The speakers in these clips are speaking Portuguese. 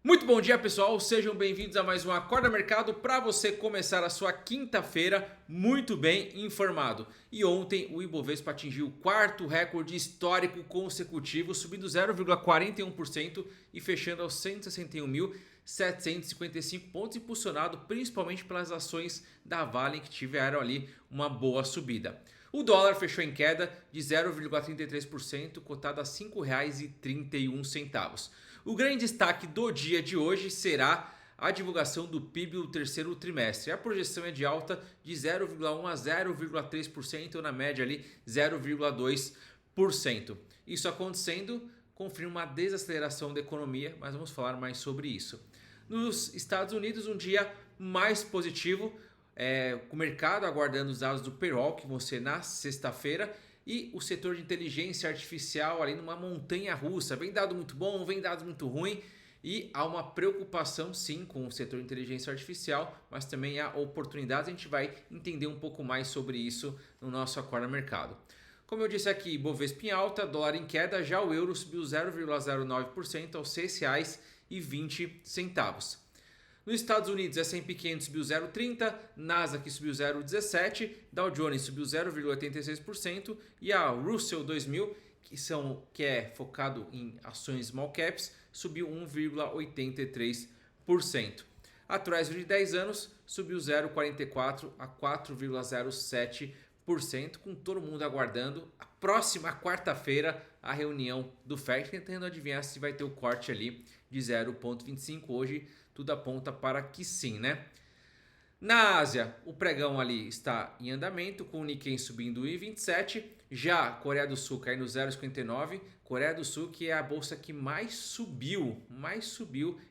Muito bom dia, pessoal. Sejam bem-vindos a mais um Acorda Mercado para você começar a sua quinta-feira muito bem informado. E ontem o Ibovespa atingiu o quarto recorde histórico consecutivo, subindo 0,41% e fechando aos 161.755 pontos, impulsionado principalmente pelas ações da Vale que tiveram ali uma boa subida. O dólar fechou em queda de 0,33%, cotado a R$ 5,31. O grande destaque do dia de hoje será a divulgação do PIB do terceiro trimestre. A projeção é de alta de 0,1 a 0,3%, ou na média ali 0,2%. Isso acontecendo confirma uma desaceleração da economia, mas vamos falar mais sobre isso. Nos Estados Unidos, um dia mais positivo, com o mercado aguardando os dados do payroll, que vão ser na sexta-feira, e o setor de inteligência artificial ali numa montanha russa. Vem dado muito bom, vem dados muito ruim, e há uma preocupação sim com o setor de inteligência artificial, mas também há oportunidades. A gente vai entender um pouco mais sobre isso no nosso Acorda Mercado. Como eu disse aqui, Bovespa em alta, dólar em queda, já o euro subiu 0,09% aos R$ 6,20. Nos Estados Unidos, S&P 500 subiu 0,30%, Nasdaq subiu 0,17%, Dow Jones subiu 0,86% e a Russell 2000, que é focado em ações small caps, subiu 1,83%. A Treasury de 10 anos subiu 0,44% a 4,07%, com todo mundo aguardando a próxima quarta-feira a reunião do FED, tentando adivinhar se vai ter o corte ali de 0,25%. Hoje tudo aponta para que sim, né? Na Ásia, o pregão ali está em andamento, com o Nikkei subindo 1,27%. Já a Coreia do Sul caindo 0,59%. Coreia do Sul, que é a bolsa que mais subiu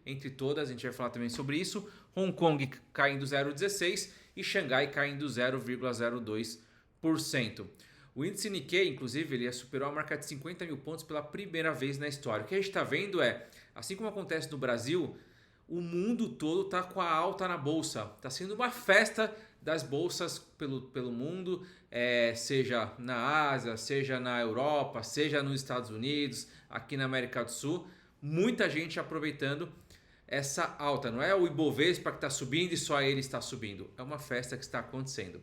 entre todas, a gente vai falar também sobre isso. Hong Kong caindo 0,16% e Xangai caindo 0,02%. O índice Nikkei, inclusive, ele superou a marca de 50 mil pontos pela primeira vez na história. O que a gente está vendo é, assim como acontece no Brasil, o mundo todo está com a alta na bolsa. Está sendo uma festa das bolsas pelo mundo, seja na Ásia, seja na Europa, seja nos Estados Unidos, aqui na América do Sul. Muita gente aproveitando essa alta. Não é o Ibovespa que está subindo e só ele está subindo. É uma festa que está acontecendo.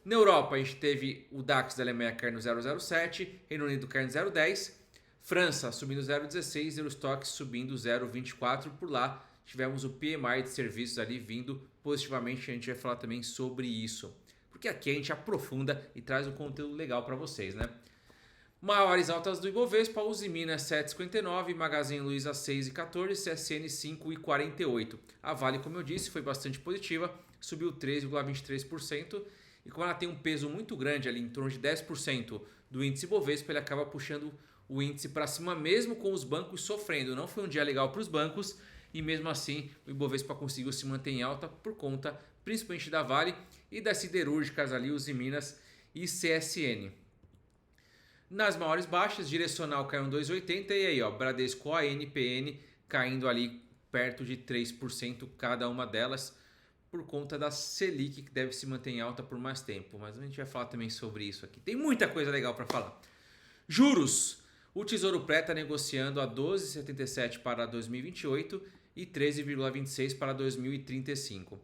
Na Europa, a gente teve o DAX da Alemanha caindo 0,07, Reino Unido caindo 0,10, França subindo 0,16 e Eurostoxx subindo 0,24. Por lá tivemos o PMI de serviços ali vindo positivamente. A gente vai falar também sobre isso, porque aqui a gente aprofunda e traz um conteúdo legal para vocês, né? Maiores altas do Ibovespa: Uzi Minas 7,59, Magazine Luiza 6,14, CSN 5,48. A Vale, como eu disse, foi bastante positiva, subiu 13,23%. E como ela tem um peso muito grande ali, em torno de 10% do índice Bovespa, ele acaba puxando o índice para cima, mesmo com os bancos sofrendo. Não foi um dia legal para os bancos e mesmo assim o Ibovespa conseguiu se manter em alta por conta principalmente da Vale e das siderúrgicas ali, Uzi Minas e CSN. Nas maiores baixas, Direcional caiu 2,80 e aí, ó, Bradesco, ANPN caindo ali perto de 3% cada uma delas, por conta da Selic, que deve se manter em alta por mais tempo. Mas a gente vai falar também sobre isso aqui. Tem muita coisa legal para falar. Juros. O Tesouro Pré está negociando a 12,77 para 2028 e 13,26 para 2035.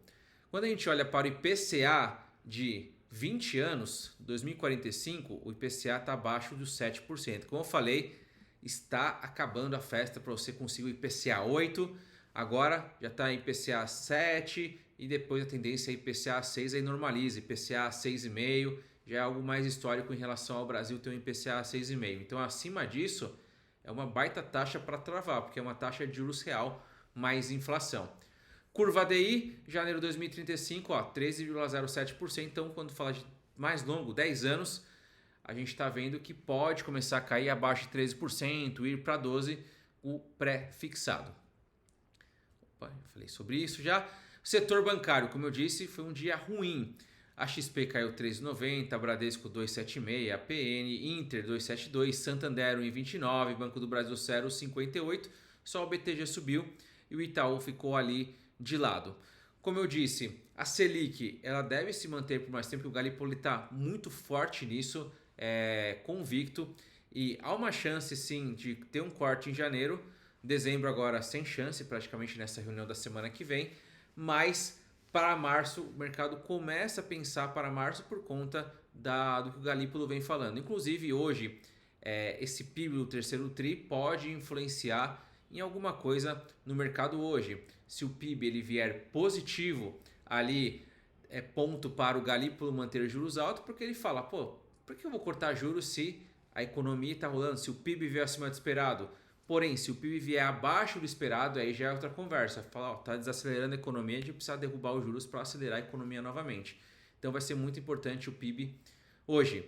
Quando a gente olha para o IPCA de 20 anos, 2045, o IPCA está abaixo dos 7%. Como eu falei, está acabando a festa para você conseguir o IPCA 8. Agora já está em IPCA 7 e depois a tendência é IPCA 6, aí normaliza. IPCA 6,5 já é algo mais histórico em relação ao Brasil ter um IPCA 6,5. Então acima disso é uma baita taxa para travar, porque é uma taxa de juros real mais inflação. Curva DI, janeiro de 2035, 13,07%. Então quando fala de mais longo, 10 anos, a gente está vendo que pode começar a cair abaixo de 13%, ir para 12%, o pré-fixado. Eu falei sobre isso já. O setor bancário, como eu disse, foi um dia ruim. A XP caiu 3,90, a Bradesco 2,76, a PN, Inter 2,72, Santander 1,29, Banco do Brasil 0,58. Só o BTG subiu e o Itaú ficou ali de lado. Como eu disse, a Selic ela deve se manter por mais tempo, porque o Gallipoli está muito forte nisso, convicto. E há uma chance sim de ter um corte em janeiro, Dezembro agora sem chance, praticamente nessa reunião da semana que vem, mas para março o mercado começa a pensar para março por conta do que o Galípolo vem falando. Inclusive hoje esse PIB do terceiro TRI pode influenciar em alguma coisa no mercado hoje. Se o PIB ele vier positivo, ali é ponto para o Galípolo manter juros altos, porque ele fala, pô, por que eu vou cortar juros se a economia está rolando, se o PIB vier acima do esperado? Porém, se o PIB vier abaixo do esperado, aí já é outra conversa. Fala, ó, tá desacelerando a economia, a gente precisa derrubar os juros para acelerar a economia novamente. Então vai ser muito importante o PIB hoje.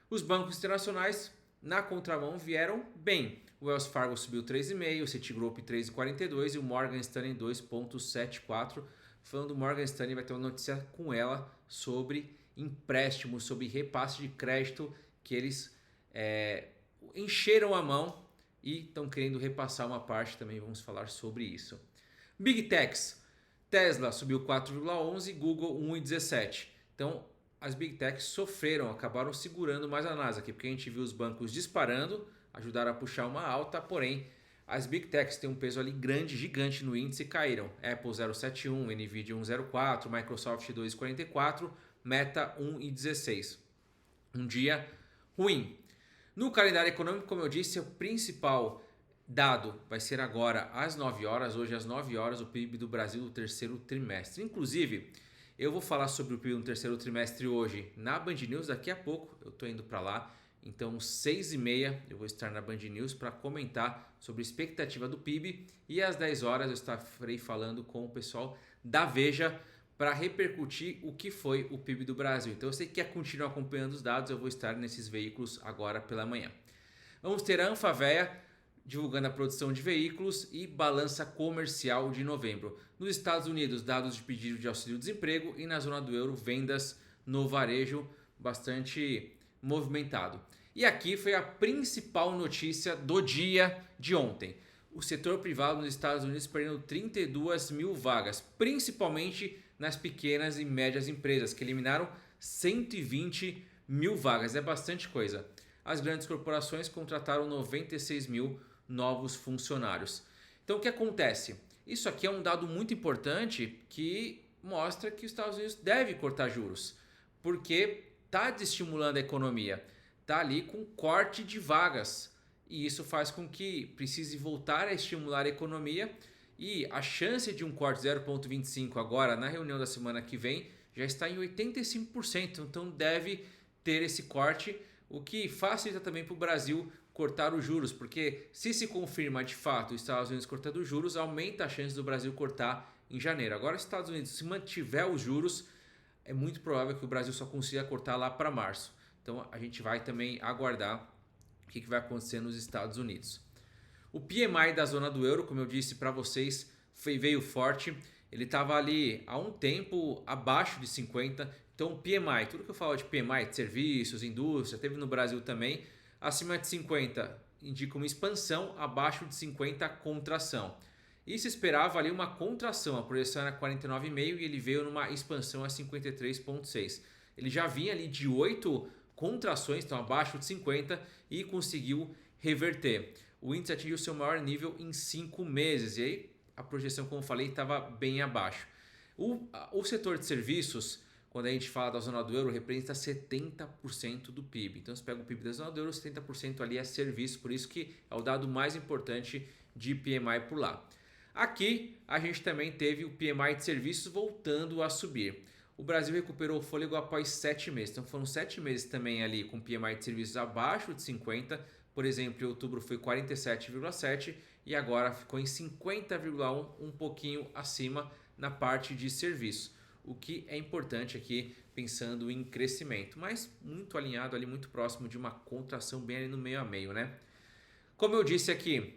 Os bancos internacionais, na contramão, vieram bem. O Wells Fargo subiu 3,5%, o Citigroup 3,42% e o Morgan Stanley 2,74%. Falando do Morgan Stanley, vai ter uma notícia com ela sobre empréstimos, sobre repasse de crédito, que eles encheram a mão e estão querendo repassar uma parte, também vamos falar sobre isso. Big Techs, Tesla subiu 4,11%, Google 1,17%. Então as Big Techs sofreram, acabaram segurando mais a Nasdaq, porque a gente viu os bancos disparando, ajudaram a puxar uma alta, porém as Big Techs têm um peso ali grande, gigante no índice e caíram. Apple 0,71, Nvidia 1,04, Microsoft 2,44, Meta 1,16. Um dia ruim. No calendário econômico, como eu disse, o principal dado vai ser agora às 9 horas. Hoje às 9 horas o PIB do Brasil do terceiro trimestre. Inclusive, eu vou falar sobre o PIB no terceiro trimestre hoje na Band News daqui a pouco. Eu estou indo para lá. Então, 6h30 eu vou estar na Band News para comentar sobre a expectativa do PIB. E às 10 horas eu estarei falando com o pessoal da Veja para repercutir o que foi o PIB do Brasil. Então, você que quer continuar acompanhando os dados, eu vou estar nesses veículos agora pela manhã. Vamos ter a Anfavea divulgando a produção de veículos e balança comercial de novembro. Nos Estados Unidos, dados de pedido de auxílio-desemprego e na zona do euro, vendas no varejo bastante movimentado. E aqui foi a principal notícia do dia de ontem. O setor privado nos Estados Unidos perdendo 32 mil vagas, principalmente nas pequenas e médias empresas, que eliminaram 120 mil vagas. É bastante coisa. As grandes corporações contrataram 96 mil novos funcionários. Então o que acontece? Isso aqui é um dado muito importante que mostra que os Estados Unidos deve cortar juros, porque está desestimulando a economia, está ali com corte de vagas e isso faz com que precise voltar a estimular a economia e a chance de um corte 0,25 agora na reunião da semana que vem já está em 85%, então deve ter esse corte, o que facilita também para o Brasil cortar os juros, porque se confirma de fato os Estados Unidos cortando os juros, aumenta a chance do Brasil cortar em janeiro. Agora, os Estados Unidos, se mantiver os juros, é muito provável que o Brasil só consiga cortar lá para março. Então a gente vai também aguardar o que vai acontecer nos Estados Unidos. O PMI da zona do euro, como eu disse para vocês, veio forte. Ele estava ali há um tempo abaixo de 50. Então o PMI, tudo que eu falo de PMI, de serviços, indústria, teve no Brasil também, acima de 50 indica uma expansão, abaixo de 50 contração. E se esperava ali uma contração, a projeção era 49,5 e ele veio numa expansão a 53,6. Ele já vinha ali de 8 contrações, então abaixo de 50, e conseguiu reverter. O índice atingiu seu maior nível em 5 meses e aí a projeção, como eu falei, estava bem abaixo. O setor de serviços, quando a gente fala da zona do euro, representa 70% do PIB. Então, se pega o PIB da zona do euro, 70% ali é serviço, por isso que é o dado mais importante de PMI por lá. Aqui a gente também teve o PMI de serviços voltando a subir. O Brasil recuperou o fôlego após 7 meses. Então foram 7 meses também ali com PMI de serviços abaixo de 50. Por exemplo, em outubro foi 47,7 e agora ficou em 50,1, um pouquinho acima na parte de serviço. O que é importante aqui pensando em crescimento, mas muito alinhado ali, muito próximo de uma contração bem ali no meio a meio, né? Como eu disse aqui,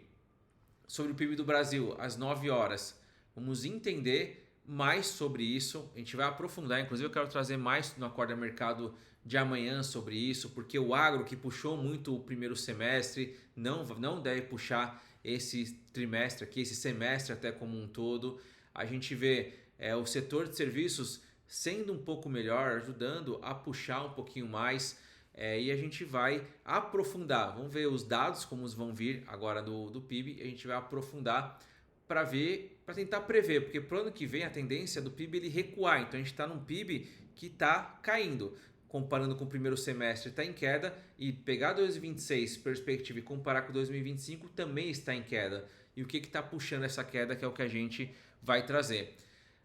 sobre o PIB do Brasil, às 9 horas. Vamos entender mais sobre isso. A gente vai aprofundar. Inclusive, eu quero trazer mais no Acorda Mercado de amanhã sobre isso, porque o agro, que puxou muito o primeiro semestre, não deve puxar esse trimestre aqui, esse semestre até como um todo. A gente vê o setor de serviços sendo um pouco melhor, ajudando a puxar um pouquinho mais. E a gente vai aprofundar. Vamos ver os dados, como vão vir agora do PIB. A gente vai aprofundar para ver, para tentar prever, porque para o ano que vem a tendência do PIB ele recuar. Então a gente está num PIB que está caindo. Comparando com o primeiro semestre está em queda, e pegar 2026 perspectiva e comparar com 2025 também está em queda. E o que está puxando essa queda, que é o que a gente vai trazer.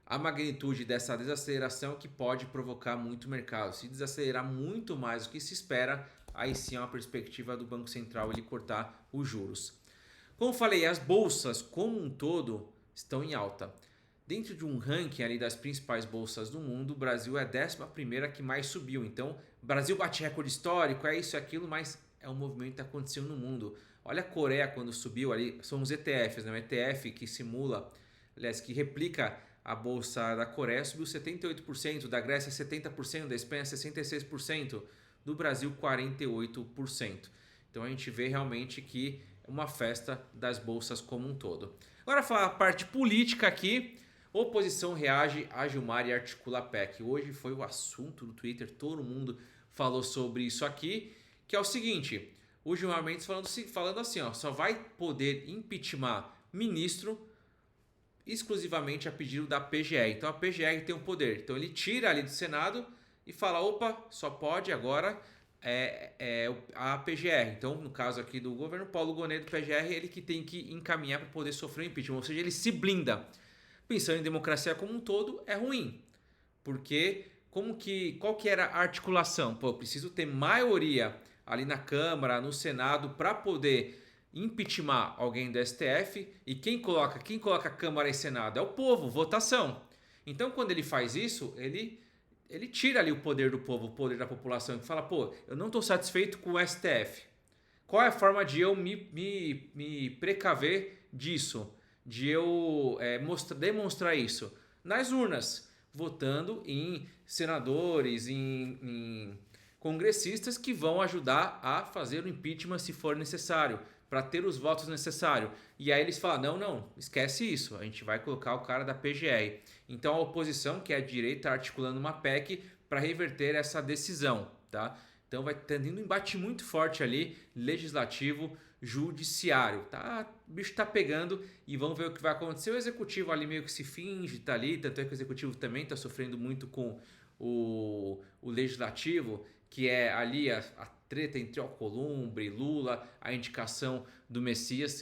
A magnitude dessa desaceleração que pode provocar muito mercado. Se desacelerar muito mais do que se espera, aí sim é uma perspectiva do Banco Central ele cortar os juros. Como falei, as bolsas como um todo estão em alta. Dentro de um ranking ali das principais bolsas do mundo, o Brasil é a 11ª que mais subiu. Então, o Brasil bate recorde histórico, é isso e aquilo, mas é um movimento que está acontecendo no mundo. Olha a Coreia quando subiu ali, são os ETFs, né? Um ETF que simula, aliás, que replica a bolsa da Coreia, subiu 78%, da Grécia 70%, da Espanha 66%, do Brasil 48%. Então a gente vê realmente que é uma festa das bolsas como um todo. Agora falar a parte política aqui. Oposição reage a Gilmar e articula a PEC. Hoje foi o assunto do Twitter, todo mundo falou sobre isso aqui, que é o seguinte, o Gilmar Mendes falando assim, ó, só vai poder impeachment ministro exclusivamente a pedido da PGR. Então a PGR tem o poder. Então ele tira ali do Senado e fala, opa, só pode agora a PGR. Então no caso aqui do governo, Paulo Gonet do PGR, ele que tem que encaminhar para poder sofrer o impeachment. Ou seja, ele se blinda. Pensando em democracia como um todo, é ruim. Porque qual que era a articulação? Pô, eu preciso ter maioria ali na Câmara, no Senado, para poder impeachment alguém do STF, e quem coloca Câmara e Senado é o povo, votação. Então quando ele faz isso, ele tira ali o poder do povo, o poder da população, que fala, pô, eu não estou satisfeito com o STF. Qual é a forma de eu me precaver disso? De eu demonstrar isso? Nas urnas, votando em senadores, em congressistas que vão ajudar a fazer o impeachment se for necessário, para ter os votos necessários. E aí eles falam, não, esquece isso, a gente vai colocar o cara da PGR. Então a oposição, que é a direita, articulando uma PEC para reverter essa decisão, tá? Então vai tendo um embate muito forte ali, legislativo, judiciário, tá? O bicho tá pegando e vamos ver o que vai acontecer. O executivo ali meio que se finge, tá ali, tanto é que o executivo também tá sofrendo muito com o legislativo, que é ali a treta entre Alcolumbre, Lula, a indicação do Messias,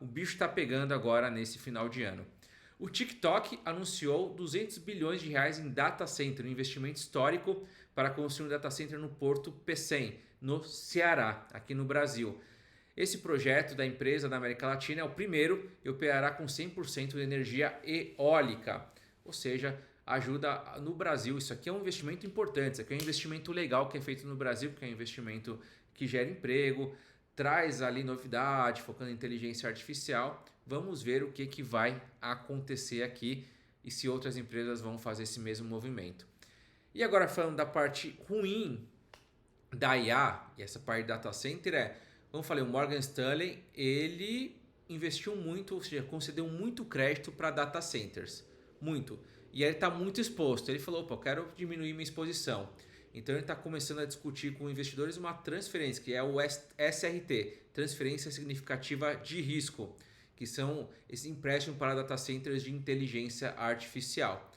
o bicho tá pegando agora nesse final de ano. O TikTok anunciou 200 bilhões de reais em data center, um investimento histórico para construir um data center no Porto Pecém, no Ceará, aqui no Brasil. Esse projeto da empresa da América Latina é o primeiro e operará com 100% de energia eólica, ou seja, ajuda no Brasil. Isso aqui é um investimento importante, isso aqui é um investimento legal que é feito no Brasil, porque é um investimento que gera emprego, traz ali novidade, focando em inteligência artificial. Vamos ver o que vai acontecer aqui e se outras empresas vão fazer esse mesmo movimento. E agora falando da parte ruim da IA, e essa parte de data center como eu falei, o Morgan Stanley, ele investiu muito, ou seja, concedeu muito crédito para data centers, muito. E ele está muito exposto. Ele falou, opa, eu quero diminuir minha exposição. Então ele está começando a discutir com investidores uma transferência, que é o SRT, Transferência Significativa de Risco, que são esses empréstimos para data centers de inteligência artificial.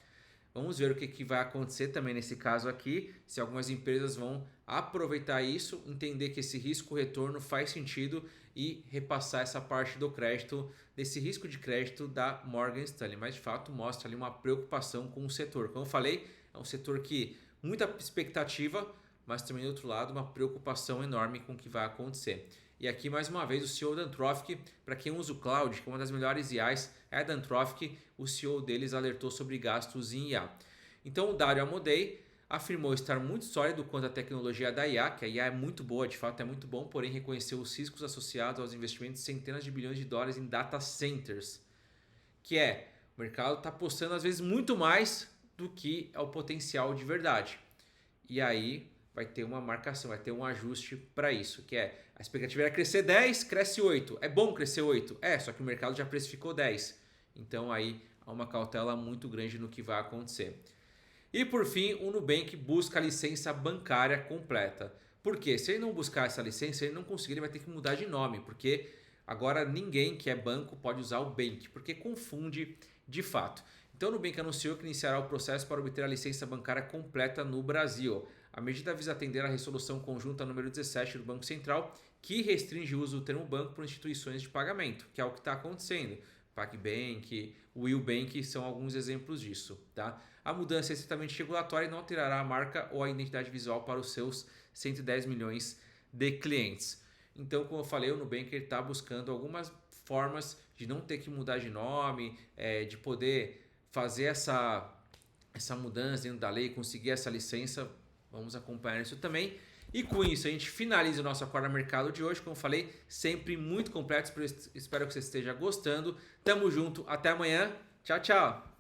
Vamos ver o que vai acontecer também nesse caso aqui, se algumas empresas vão aproveitar isso, entender que esse risco-retorno faz sentido e repassar essa parte do crédito, desse risco de crédito da Morgan Stanley. Mas de fato mostra ali uma preocupação com o setor. Como eu falei, é um setor que muita expectativa, mas também do outro lado uma preocupação enorme com o que vai acontecer. E aqui mais uma vez o CEO da Anthropic, para quem usa o cloud, que é uma das melhores IAs é da Anthropic, o CEO deles alertou sobre gastos em IA. Então o Dario Amodei afirmou estar muito sólido quanto à tecnologia da IA, que a IA é muito boa, de fato é muito bom, porém reconheceu os riscos associados aos investimentos de centenas de bilhões de dólares em data centers, que o mercado está apostando às vezes muito mais do que é o potencial de verdade. E aí vai ter uma marcação, vai ter um ajuste para isso, que a expectativa era crescer 10, cresce 8. É bom crescer 8? Só que o mercado já precificou 10. Então aí há uma cautela muito grande no que vai acontecer. E por fim, o Nubank busca a licença bancária completa. Por quê? Se ele não buscar essa licença, se ele não conseguir, ele vai ter que mudar de nome, porque agora ninguém que é banco pode usar o Bank, porque confunde de fato. Então, o Nubank anunciou que iniciará o processo para obter a licença bancária completa no Brasil. A medida visa atender à resolução conjunta número 17 do Banco Central, que restringe o uso do termo banco por instituições de pagamento, que é o que está acontecendo. PagBank, Will Bank são alguns exemplos disso. Tá? A mudança é estritamente regulatória e não alterará a marca ou a identidade visual para os seus 110 milhões de clientes. Então, como eu falei, o Nubank está buscando algumas formas de não ter que mudar de nome, de poder fazer essa mudança dentro da lei, conseguir essa licença. Vamos acompanhar isso também. E com isso a gente finaliza o nosso Acorda Mercado de hoje. Como eu falei, sempre muito completo. Espero que você esteja gostando. Tamo junto. Até amanhã. Tchau, tchau.